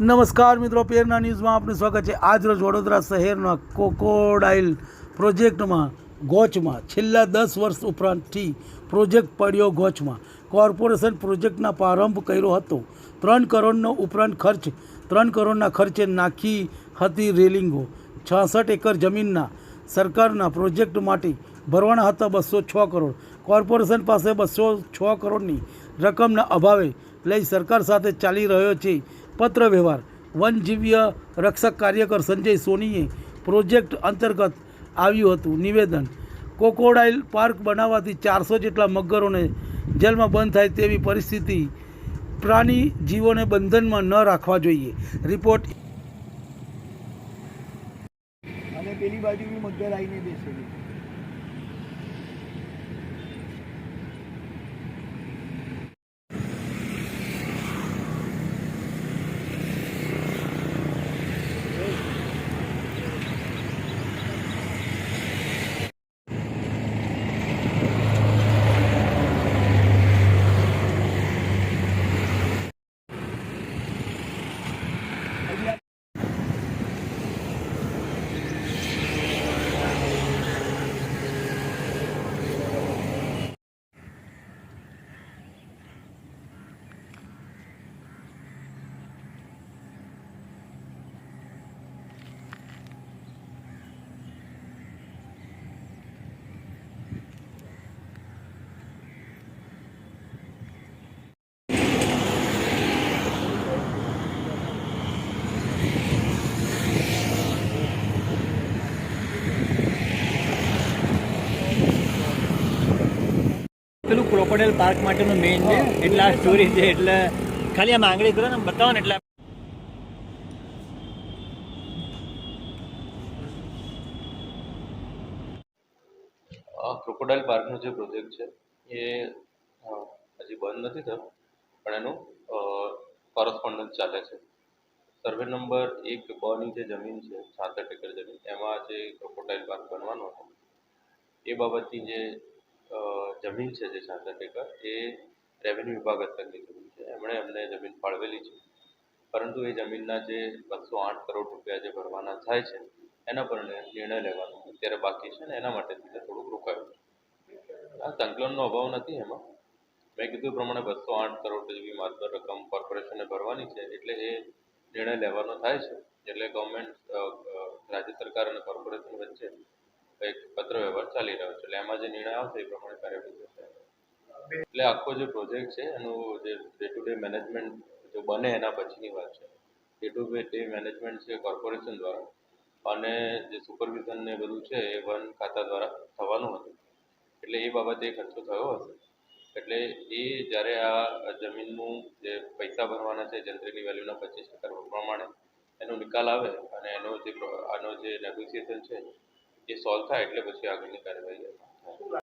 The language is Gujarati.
નમસ્કાર મિત્રો, પેરના ન્યૂઝમાં આપનું સ્વાગત છે। આજ રોજ વડોદરા શહેરના ક્રોકોડાઇલ પ્રોજેક્ટમાં ગોચમાં છેલ્લા 10 વર્ષ ઉપરાંતથી પ્રોજેક્ટ પડ્યો ગોચમાં। કોર્પોરેશન પ્રોજેક્ટના પ્રારંભ કર્યો હતો। 3 કરોડનો ઉપરાંત ખર્ચ 3 કરોડના ખર્ચે નાખી હતી રેલિંગો। 66 એકર જમીનના સરકારના પ્રોજેક્ટ માટે ભરવાના હતા 206 કરોડ। કોર્પોરેશન પાસે 206 કરોડની રકમના અભાવે લઈ સરકાર સાથે ચાલી રહ્યો છે પત્ર વ્યવહાર। વનજીવીય રક્ષક કાર્યકર સંજય સોનીએ પ્રોજેક્ટ અંતર્ગત આવ્યું હતું નિવેદન। ક્રોકોડાઇલ પાર્ક બનાવવાથી 400 જેટલા મગરોને જેલમાં બંધ થાય તેવી પરિસ્થિતિ, પ્રાણી જીવોને બંધનમાં ન રાખવા જોઈએ। રિપોર્ટ। અને પેલી બાજુ બી મગર આવીને બેસેલી। પેલું ક્રોકોડાઇલ પાર્ક માટેનું મેઇન છે એટલે આ સ્ટોરી છે, એટલે ખાલી આમ આંગળી કરો ને બતાવો ને એટલે ક્રોકોડાઇલ પાર્કનો જે પ્રોજેક્ટ છે એ હજી બંધ નથી થયો, પણ એનું કોરસ્પોન્ડન્સ ચાલે છે। સર્વે નંબર 1 ની જે જમીન છે 66 એકર જમીન, એમાં જે ક્રોકોડાઇલ પાર્ક બનવાનો હતો એ બાબતની જે જમીન છે જે 66 એકર એ રેવન્યુ વિભાગ અંતરની જમીન છે। એમણે અમને જમીન ફાળવેલી છે, પરંતુ એ જમીનના જે 208 કરોડ રૂપિયા જે ભરવાના થાય છે એના પર નિર્ણય લેવાનો અત્યારે બાકી છે ને એના માટે થોડુંક રોકાયું છે। આ સંકલનનો અભાવ નથી એમાં, મેં કીધું પ્રમાણે 208 કરોડ જેવી માત્ર રકમ કોર્પોરેશને ભરવાની છે, એટલે એ નિર્ણય લેવાનો થાય છે। એટલે ગવર્મેન્ટ, રાજ્ય સરકાર અને કોર્પોરેશન વચ્ચે એક પત્ર વ્યવહાર ચાલી રહ્યો છે, એટલે એમાં જે નિર્ણય આવશે એ પ્રમાણે કાર્યવાહી થશે। એટલે આખો જે પ્રોજેક્ટ છે એનું જે ડે ટુ ડે મેનેજમેન્ટ જો બને એના પછીની વાત છે। ડે ટુ ડે મેનેજમેન્ટ છે કોર્પોરેશન દ્વારા, અને જે સુપરવિઝન ને બધું છે એ વન ખાતા દ્વારા થવાનું હતું, એટલે એ બાબતે ખર્ચો થયો હશે। એટલે એ જ્યારે આ જમીનનું જે પૈસા ભરવાના છે જનરલી વેલ્યુના 25% પ્રમાણે એનો નિકાલ આવે અને આનો જે નેગોશિએશન છે એ સોલ્વ થાય એટલે પછી આગળની કાર્યવાહી થાય।